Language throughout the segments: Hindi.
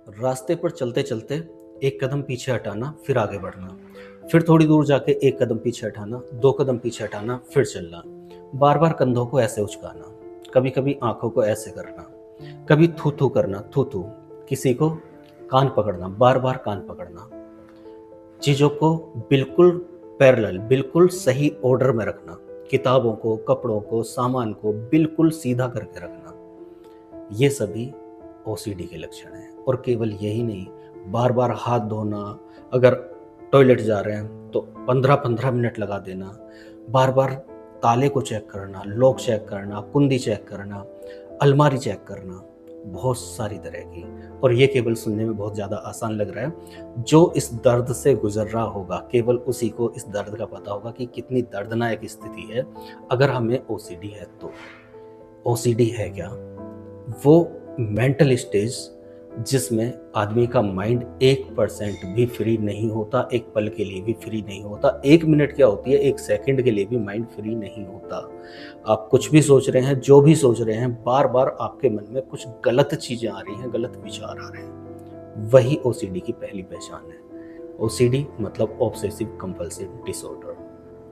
रास्ते पर चलते चलते एक कदम पीछे हटाना, फिर आगे बढ़ना, फिर थोड़ी दूर जाके एक कदम पीछे हटाना, दो कदम पीछे हटाना, फिर चलना, बार बार कंधों को ऐसे उचकाना, कभी कभी आंखों को ऐसे करना, कभी थू थू करना, थू थू, किसी को कान पकड़ना, बार बार कान पकड़ना, चीज़ों को बिल्कुल पैरेलल, बिल्कुल सही ऑर्डर में रखना, किताबों को, कपड़ों को, सामान को बिल्कुल सीधा करके रखना, ये सभी ओसीडी के लक्षण हैं। और केवल यही नहीं, बार बार हाथ धोना, अगर टॉयलेट जा रहे हैं तो 15-15 मिनट लगा देना, बार बार ताले को चेक करना, लॉक चेक करना, कुंडी चेक करना, अलमारी चेक करना, बहुत सारी तरह की। और ये केवल सुनने में बहुत ज़्यादा आसान लग रहा है, जो इस दर्द से गुजर रहा होगा केवल उसी को इस दर्द का पता होगा कि कितनी दर्दनाक स्थिति है अगर हमें ओसीडी है तो। ओसीडी है क्या? वो मेंटल स्टेज जिसमें आदमी का माइंड 1% भी फ्री नहीं होता, एक पल के लिए भी फ्री नहीं होता, 1 मिनट क्या होती है, 1 सेकंड के लिए भी माइंड फ्री नहीं होता। आप कुछ भी सोच रहे हैं, जो भी सोच रहे हैं, बार बार आपके मन में कुछ गलत चीजें आ रही हैं, गलत विचार आ रहे हैं, वही ओसीडी की पहली पहचान है। ओसीडी मतलब ऑब्सेसिव कंपल्सिव डिसऑर्डर।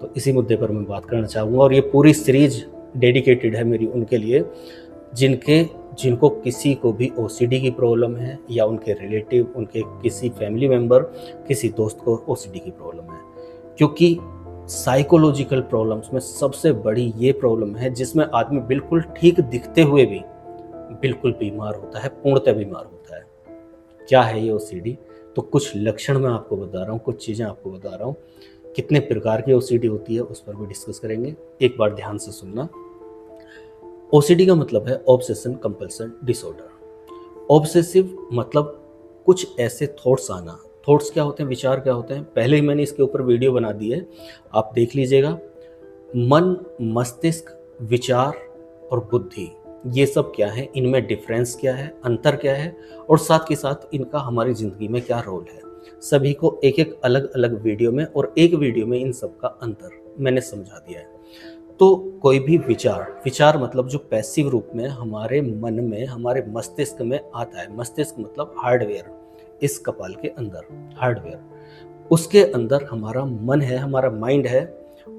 तो इसी मुद्दे पर मैं बात करना चाहूँगा, और ये पूरी सीरीज डेडिकेटेड है मेरी उनके लिए जिनको किसी को भी ओसीडी की प्रॉब्लम है, या उनके रिलेटिव, उनके किसी फैमिली मेंबर, किसी दोस्त को ओसीडी की प्रॉब्लम है। क्योंकि साइकोलॉजिकल प्रॉब्लम्स में सबसे बड़ी ये प्रॉब्लम है जिसमें आदमी बिल्कुल ठीक दिखते हुए भी बिल्कुल बीमार होता है, पूर्णतः बीमार होता है। क्या है ये ओसीडी? तो कुछ लक्षण मैं आपको बता रहा हूँ, कुछ चीज़ें आपको बता रहा हूँ, कितने प्रकार की ओसीडी होती है उस पर भी डिस्कस करेंगे। एक बार ध्यान से सुनना। ओसीडी का मतलब है ऑब्सेशन कंपल्सन डिसऑर्डर। ऑब्सेसिव मतलब कुछ ऐसे थॉट्स आना। थॉट्स क्या होते हैं, विचार क्या होते हैं, पहले ही मैंने इसके ऊपर वीडियो बना दी है, आप देख लीजिएगा। मन, मस्तिष्क, विचार और बुद्धि, ये सब क्या है, इनमें डिफरेंस क्या है, अंतर क्या है, और साथ के साथ इनका हमारी ज़िंदगी में क्या रोल है, सभी को एक एक अलग अलग वीडियो में और एक वीडियो में इन सब का अंतर मैंने समझा दिया है। तो कोई भी विचार मतलब जो पैसिव रूप में हमारे मन में, हमारे मस्तिष्क में आता है, मस्तिष्क मतलब हार्डवेयर, इस कपाल के अंदर हार्डवेयर, उसके अंदर हमारा मन है, हमारा माइंड है,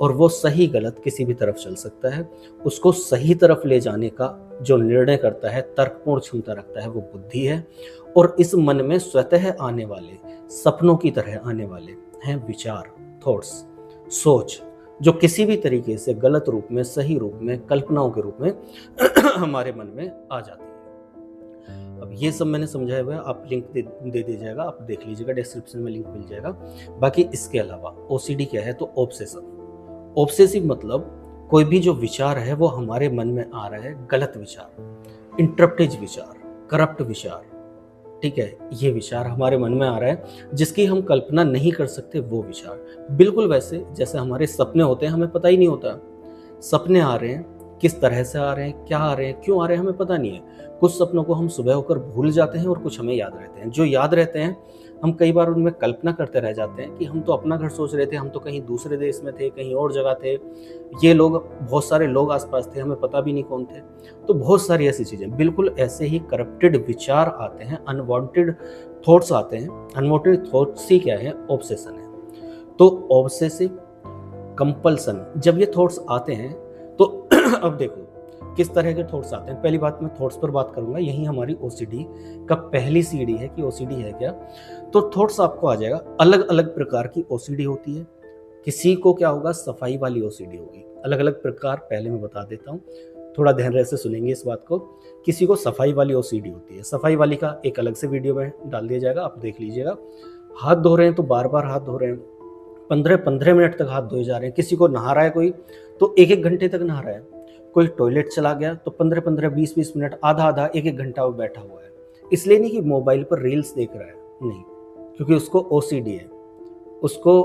और वो सही गलत किसी भी तरफ चल सकता है। उसको सही तरफ ले जाने का जो निर्णय करता है, तर्कपूर्ण क्षमता रखता है, वो बुद्धि है। और इस मन में स्वतः आने वाले, सपनों की तरह आने वाले हैं विचार, थॉट्स, सोच, जो किसी भी तरीके से गलत रूप में, सही रूप में, कल्पनाओं के रूप में हमारे मन में आ जाती है। अब ये सब मैंने समझाया हुआ है, आप लिंक दे दीजिएगा, आप देख लीजिएगा, डिस्क्रिप्शन में लिंक मिल जाएगा। बाकी इसके अलावा ओसीडी क्या है, तो ऑब्सेसिव मतलब कोई भी जो विचार है वो हमारे मन में आ रहा है, गलत विचार, इंटरप्टेज विचार, करप्ट विचार, ठीक है, ये विचार हमारे मन में आ रहा है जिसकी हम कल्पना नहीं कर सकते, वो विचार बिल्कुल वैसे जैसे हमारे सपने होते हैं, हमें पता ही नहीं होता सपने आ रहे हैं, किस तरह से आ रहे हैं, क्या आ रहे हैं, क्यों आ रहे हैं, हमें पता नहीं है। कुछ सपनों को हम सुबह होकर भूल जाते हैं और कुछ हमें याद रहते हैं। जो याद रहते हैं हम कई बार उनमें कल्पना करते रह जाते हैं कि हम तो अपना घर सोच रहे थे, हम तो कहीं दूसरे देश में थे, कहीं और जगह थे, ये लोग, बहुत सारे लोग आसपास थे, हमें पता भी नहीं कौन थे। तो बहुत सारी ऐसी चीज़ें, बिल्कुल ऐसे ही करप्टेड विचार आते हैं, अनवांटेड थॉट्स आते हैं। अनवांटेड थॉट्स ही क्या है, ऑब्सेशन है। तो ऑब्सेसिव कंपल्सन, जब ये थॉट्स आते हैं तो अब देखो किस तरह के थॉट्स आते हैं। पहली बात, मैं थॉट्स पर बात करूंगा, यही हमारी ओसीडी का पहली सीढ़ी है कि ओसीडी है क्या। तो थॉट्स आपको आ जाएगा, अलग अलग प्रकार की ओसीडी होती है। किसी को क्या होगा, सफाई वाली ओसीडी होगी, अलग अलग प्रकार पहले मैं बता देता हूँ, थोड़ा ध्यान से सुनेंगे इस बात को। किसी को सफाई वाली ओसीडी होती है, सफाई वाली का एक अलग से वीडियो में डाल दिया जाएगा, आप देख लीजिएगा। हाथ धो रहे हैं तो बार बार हाथ धो रहे हैं, 15-15 मिनट तक हाथ धोए जा रहे हैं। किसी को नहा रहा है कोई तो 1-1 घंटे तक नहा रहा है। कोई टॉयलेट चला गया तो 15-15, 20-20 मिनट, आधा 1-1 घंटा वो बैठा हुआ है। इसलिए नहीं कि मोबाइल पर रील्स देख रहा है, नहीं, क्योंकि उसको ओसीडी है, उसको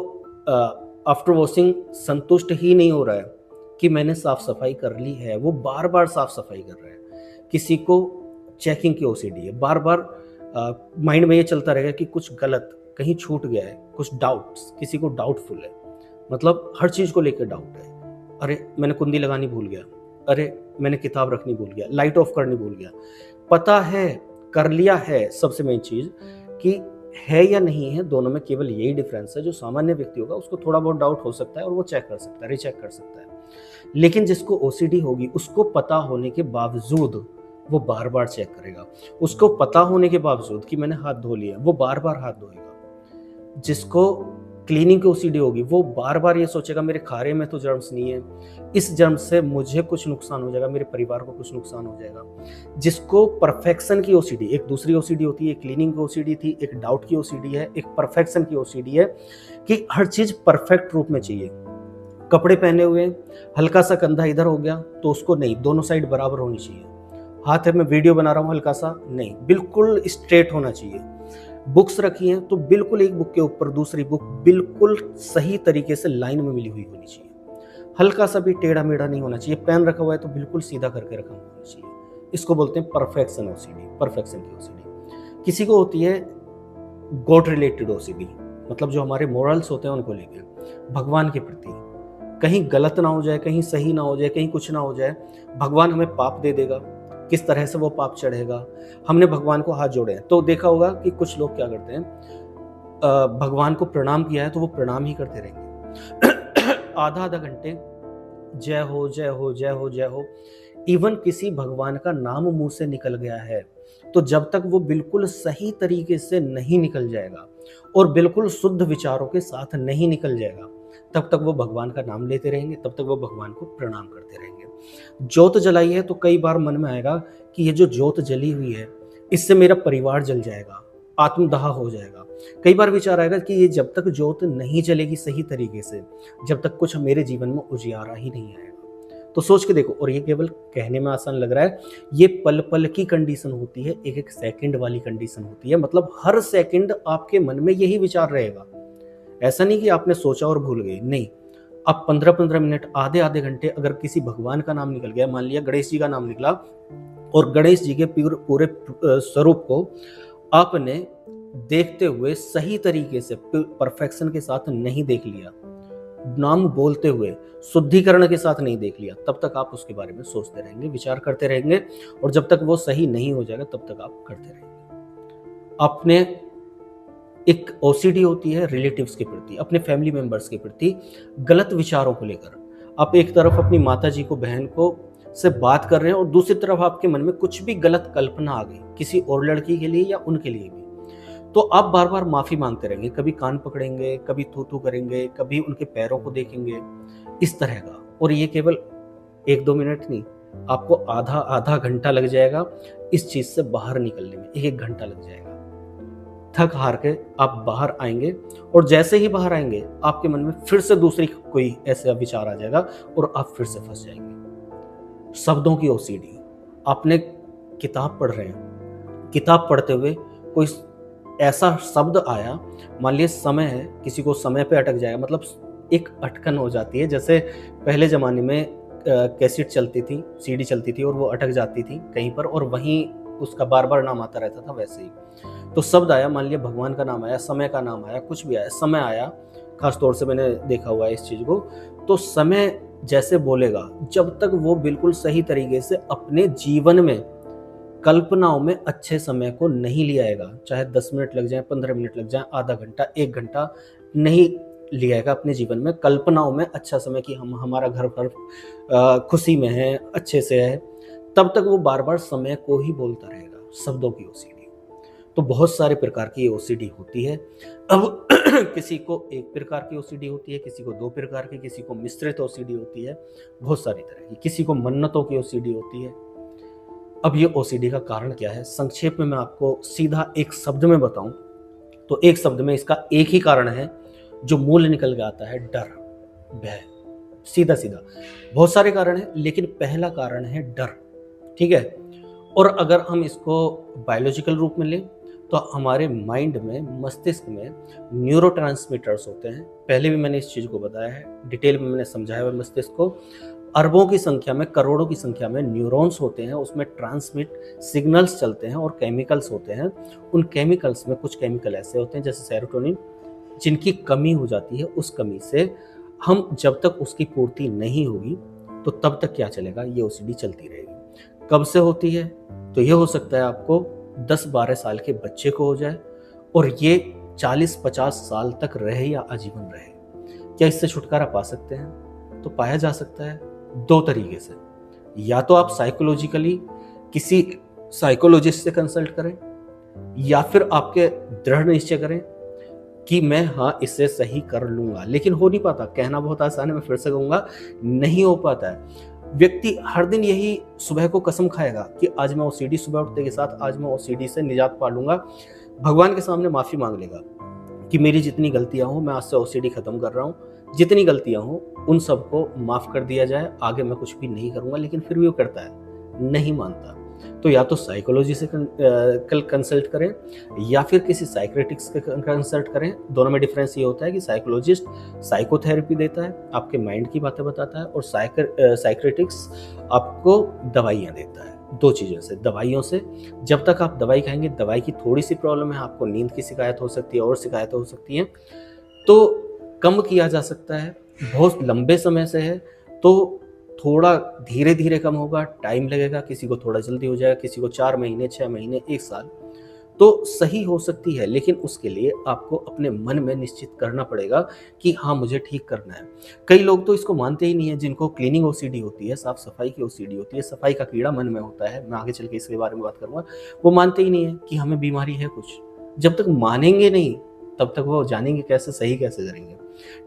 आफ्टर वॉशिंग संतुष्ट ही नहीं हो रहा है कि मैंने साफ सफाई कर ली है, वो बार बार साफ सफाई कर रहा है। किसी को चेकिंग की ओसीडी है, बार बार माइंड में ये चलता रहेगा कि कुछ गलत कहीं छूट गया है, कुछ डाउट्स, किसी को डाउटफुल है, मतलब हर चीज़ को लेकर डाउट है। अरे मैंने कुंडी लगानी भूल गया, अरे मैंने किताब रखनी भूल गया, लाइट ऑफ करनी भूल गया, पता है कर लिया है, सबसे मेन चीज कि है या नहीं है, दोनों में केवल यही डिफरेंस है। जो सामान्य व्यक्ति होगा उसको थोड़ा बहुत डाउट हो सकता है और वो चेक कर सकता है, रीचेक कर सकता है। लेकिन जिसको ओसीडी होगी उसको पता होने के बावजूद वो बार बार चेक करेगा। उसको पता होने के बावजूद कि मैंने हाथ धो लिया, वो बार बार हाथ धोएगा। जिसको क्लीनिंग की ओसीडी होगी वो बार बार ये सोचेगा मेरे खारे में तो जर्म्स नहीं है, इस जर्म से मुझे कुछ नुकसान हो जाएगा, मेरे परिवार को कुछ नुकसान हो जाएगा। जिसको परफेक्शन की ओसीडी, एक दूसरी ओसीडी होती है, एक क्लीनिंग की ओसीडी थी, एक डाउट की ओसीडी है, एक परफेक्शन की ओसीडी है कि हर चीज परफेक्ट रूप में चाहिए। कपड़े पहने हुए हल्का सा कंधा इधर हो गया तो उसको नहीं, दोनों साइड बराबर होनी चाहिए। हाथ में वीडियो बना रहा हूं हल्का सा, नहीं, बिल्कुल स्ट्रेट होना चाहिए। बुक्स रखी हैं तो बिल्कुल एक बुक के ऊपर दूसरी बुक बिल्कुल सही तरीके से लाइन में मिली हुई होनी चाहिए। हल्का सा भी टेढ़ा मेढ़ा नहीं होना चाहिए। पेन रखा हुआ है तो बिल्कुल सीधा करके रखा होना चाहिए। इसको बोलते हैं परफेक्शन ओसीडी, परफेक्शन की ओसीडी। किसी को होती है गॉड रिलेटेड ओसीडी, मतलब जो हमारे मोरल्स होते हैं उनको लेकर, भगवान के प्रति कहीं गलत ना हो जाए, कहीं सही ना हो जाए, कहीं कुछ ना हो जाए, भगवान हमें पाप दे देगा, किस तरह से वो पाप चढ़ेगा। हमने भगवान को हाथ जोड़े हैं तो देखा होगा कि कुछ लोग क्या करते हैं, भगवान को प्रणाम किया है तो वो प्रणाम ही करते रहेंगे आधा आधा घंटे, जय हो जय हो जय हो जय हो। इवन किसी भगवान का नाम मुंह से निकल गया है तो जब तक वो बिल्कुल सही तरीके से नहीं निकल जाएगा और बिल्कुल शुद्ध विचारों के साथ नहीं निकल जाएगा, तब तक वो भगवान का नाम लेते रहेंगे, तब तक वो भगवान को प्रणाम करते रहेंगे। ज्योत जलाई है तो कई बार मन में आएगा कि ये जो ज्योत जली हुई है इससे मेरा परिवार जल जाएगा, आत्मदाह हो जाएगा। कई बार विचार आएगा कि ये जब तक ज्योत नहीं जलेगी सही तरीके से, जब तक कुछ मेरे जीवन में उजियारा ही नहीं आएगा। तो सोच के देखो, और ये केवल कहने में आसान लग रहा है, ये पल पल की कंडीशन होती है, एक एक सेकंड वाली कंडीशन होती है। मतलब हर सेकंड आपके मन में यही विचार रहेगा। ऐसा नहीं कि आपने सोचा और भूल गए, नहीं। अब 15-15 मिनट, आधे आधे घंटे अगर किसी भगवान का नाम निकल गया, मान लिया गणेश जी का नाम निकला, और गणेश जी के पूरे स्वरूप को आपने देखते हुए सही तरीके से परफेक्शन के साथ नहीं देख लिया, नाम बोलते हुए शुद्धिकरण के साथ नहीं देख लिया, तब तक आप उसके बारे में सोचते रहेंगे, विचार करते रहेंगे, और जब तक वो सही नहीं हो जाएगा तब तक आप करते रहेंगे। अपने एक ओसीडी होती है रिलेटिव्स के प्रति, अपने फैमिली मेंबर्स के प्रति गलत विचारों को लेकर। आप एक तरफ अपनी माता जी को, बहन को से बात कर रहे हैं और दूसरी तरफ आपके मन में कुछ भी गलत कल्पना आ गई किसी और लड़की के लिए या उनके लिए भी, तो आप बार बार माफी मांगते रहेंगे। कभी कान पकड़ेंगे, कभी थू थू करेंगे, कभी उनके पैरों को देखेंगे, इस तरह का। और ये केवल 1-2 मिनट नहीं, आपको आधा आधा घंटा लग जाएगा इस चीज से बाहर निकलने में, 1-1 घंटा लग जाएगा। थक हार के आप बाहर आएंगे, और जैसे ही बाहर आएंगे आपके मन में फिर से दूसरी कोई ऐसा विचार आ जाएगा और आप फिर से फंस जाएंगे। शब्दों की ओसीडी, आपने किताब पढ़ रहे हैं, किताब पढ़ते हुए कोई ऐसा शब्द आया, मान लीजिए समय है, किसी को समय पे अटक जाएगा, मतलब एक अटकन हो जाती है। जैसे पहले जमाने में कैसेट चलती थी, सीडी चलती थी, और वो अटक जाती थी कहीं पर और वहीं उसका बार बार नाम आता रहता था। वैसे ही तो शब्द आया, मान लिया भगवान का नाम आया, समय का नाम आया, कुछ भी आया, समय आया, खास तौर से मैंने देखा हुआ है इस चीज को। तो समय जैसे बोलेगा, जब तक वो बिल्कुल सही तरीके से अपने जीवन में कल्पनाओं में अच्छे समय को नहीं ले आएगा, चाहे 10 मिनट लग जाए, 15 मिनट लग जाए, आधा घंटा, 1 घंटा नहीं ले आएगा अपने जीवन में कल्पनाओं में अच्छा समय कि हम, हमारा घर पर खुशी में है, अच्छे से है, तब तक वो बार बार समय को ही बोलता रहेगा। शब्दों की ओसीडी तो बहुत सारे प्रकार की ओसीडी होती है। अब किसी को एक प्रकार की ओसीडी होती है, किसी को 2 प्रकार की, किसी को मिश्रित ओसीडी होती है, बहुत सारी तरह की, किसी को मन्नतों की ओसीडी होती है। अब ये ओसीडी का कारण क्या है, संक्षेप में मैं आपको सीधा एक शब्द में बताऊं तो एक शब्द में इसका एक ही कारण है जो मूल निकल के आता है, डर, भय। सीधा सीधा बहुत सारे कारण हैं, लेकिन पहला कारण है डर, ठीक है। और अगर हम इसको बायोलॉजिकल रूप में लें तो हमारे माइंड में, मस्तिष्क में न्यूरोट्रांसमीटर्स होते हैं। पहले भी मैंने इस चीज को बताया है, डिटेल में मैंने समझाया है। मस्तिष्क को अरबों की संख्या में, करोड़ों की संख्या में न्यूरॉन्स होते हैं, उसमें ट्रांसमिट सिग्नल्स चलते हैं और केमिकल्स होते हैं। उन केमिकल्स में कुछ केमिकल ऐसे होते हैं जैसे सेरोटोनिन, जिनकी कमी हो जाती है। उस कमी से हम, जब तक उसकी पूर्ति नहीं होगी तो तब तक क्या चलेगा, ये ओसीडी चलती रहेगी। कब से होती है तो ये हो सकता है आपको 10-12 साल के बच्चे को हो जाए और ये 40-50 साल तक रहे या आजीवन रहे। क्या इससे छुटकारा पा सकते हैं? तो पाया जा सकता है 2 तरीके से। या तो आप साइकोलॉजिकली किसी साइकोलॉजिस्ट से कंसल्ट करें, या फिर आपके दृढ़ निश्चय करें कि मैं हाँ इससे सही कर लूंगा। लेकिन हो नहीं पाता, कहना बहुत आसान है, मैं फिर से कहूंगा, नहीं हो पाता है। व्यक्ति हर दिन यही सुबह को कसम खाएगा कि आज मैं ओसीडी, सुबह उठते के साथ आज मैं ओसीडी से निजात पा लूंगा। भगवान के सामने माफी मांग लेगा कि मेरी जितनी गलतियां हो मैं आज से ओसीडी खत्म कर रहा हूँ, जितनी गलतियां हो उन सबको माफ कर दिया जाए, आगे मैं कुछ भी नहीं करूंगा। लेकिन फिर भी वो करता है, नहीं मानता। तो या तो साइकोलॉजी से कल कंसल्ट करें या फिर किसी साइक्रेटिक्स के कंसल्ट करें। दोनों में डिफरेंस ये होता है कि साइकोलॉजिस्ट साइकोथेरेपी देता है, आपके माइंड की बातें बताता है, और साइक्रेटिक्स आपको दवाइयाँ देता है। 2 चीज़ों से, दवाइयों से, जब तक आप दवाई खाएंगे, दवाई की थोड़ी सी प्रॉब्लम है, आपको नींद की शिकायत हो सकती है और शिकायत हो सकती है, तो कम किया जा सकता है। बहुत लंबे समय से है तो थोड़ा धीरे धीरे कम होगा, टाइम लगेगा, किसी को थोड़ा जल्दी हो जाएगा, किसी को 4 महीने, 6 महीने, 1 साल तो सही हो सकती है। लेकिन उसके लिए आपको अपने मन में निश्चित करना पड़ेगा कि हाँ मुझे ठीक करना है। कई लोग तो इसको मानते ही नहीं है, जिनको क्लीनिंग ओसीडी होती है, साफ सफाई की ओसीडी होती है, सफाई का कीड़ा मन में होता है, मैं आगे चल के इसके बारे में बात करूंगा, वो मानते ही नहीं है कि हमें बीमारी है कुछ। जब तक मानेंगे नहीं तब तक वो जानेंगे कैसे, सही कैसे करेंगे।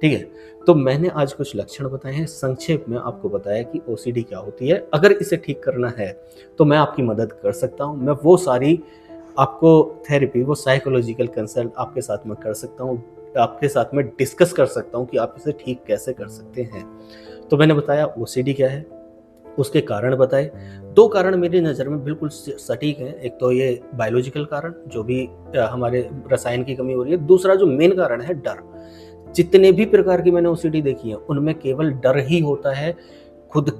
ठीक है, तो मैंने आज कुछ लक्षण बताए हैं, संक्षेप में आपको बताया कि ओसीडी क्या होती है। अगर इसे ठीक करना है तो मैं आपकी मदद कर सकता हूं। मैं वो सारी आपको थेरेपी, वो साइकोलॉजिकल कंसल्ट आपके साथ में कर सकता हूं, आपके साथ में डिस्कस कर सकता हूं कि आप इसे ठीक कैसे कर सकते हैं। तो मैंने बताया ओसीडी क्या है, उसके कारण बताए। 2 कारण मेरी नज़र में बिल्कुल सटीक हैं। एक तो ये बायोलॉजिकल कारण, जो भी हमारे रसायन की कमी हो रही है। दूसरा जो मेन कारण है, डर। जितने भी प्रकार की मैंने ओसीडी देखी है उनमें केवल डर ही होता है। खुद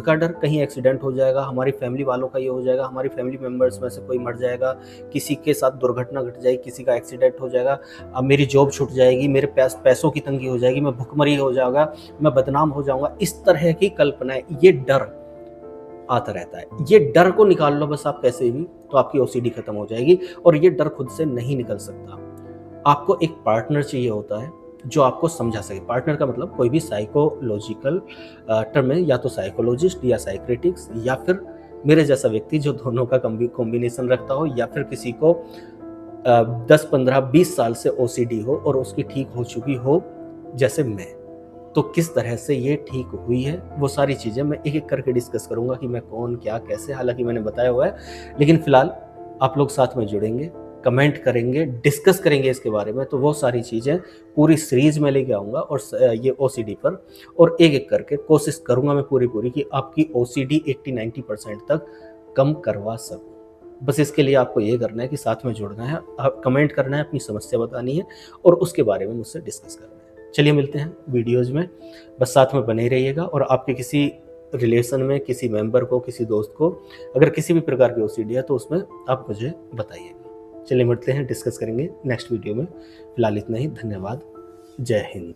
का डर, कहीं एक्सीडेंट हो जाएगा, हमारी फैमिली वालों का ये हो जाएगा, हमारी फैमिली मेंबर्स में से कोई मर जाएगा, किसी के साथ दुर्घटना घट जाएगी, किसी का एक्सीडेंट हो जाएगा, अब मेरी जॉब छूट जाएगी, मेरे पैसों की तंगी हो जाएगी, मैं भुखमरी हो जाऊंगा, मैं बदनाम हो जाऊंगा। इस तरह की कल्पनाएं, ये डर आता रहता है। ये डर को निकाल लो बस आप कैसे भी, तो आपकी ओसीडी खत्म हो जाएगी। और ये डर खुद से नहीं निकल सकता। आपको एक पार्टनर चाहिए होता है जो आपको समझा सके। पार्टनर का मतलब कोई भी साइकोलॉजिकल टर्म है, या तो साइकोलॉजिस्ट या साइक्रेटिक्स, या फिर मेरे जैसा व्यक्ति जो दोनों का कॉम्बिनेशन रखता हो, या फिर किसी को 10, 15, 20 साल से ओसीडी हो और उसकी ठीक हो चुकी हो जैसे मैं। तो किस तरह से ये ठीक हुई है, वो सारी चीज़ें मैं एक एक करके डिस्कस करूंगा कि मैं कौन, क्या, कैसे। हालांकि मैंने बताया हुआ है, लेकिन फिलहाल आप लोग साथ में जुड़ेंगे, कमेंट करेंगे, डिस्कस करेंगे इसके बारे में, तो वो सारी चीज़ें पूरी सीरीज में लेके आऊँगा और ये ओसीडी पर, और एक एक करके कोशिश करूँगा मैं पूरी कि आपकी ओसीडी 80-90% तक कम करवा सकूँ। बस इसके लिए आपको ये करना है कि साथ में जुड़ना है, आप कमेंट करना है, अपनी समस्या बतानी है और उसके बारे में मुझसे डिस्कस करना है। चलिए मिलते हैं वीडियोज़ में, बस साथ में बने रहिएगा। और आपके किसी रिलेशन में, किसी मेंबर को, किसी दोस्त को अगर किसी भी प्रकार की ओसीडी है तो उसमें आप मुझे बताइएगा। चलिए मिलते हैं, डिस्कस करेंगे नेक्स्ट वीडियो में। फिलहाल इतना ही, धन्यवाद, जय हिंद।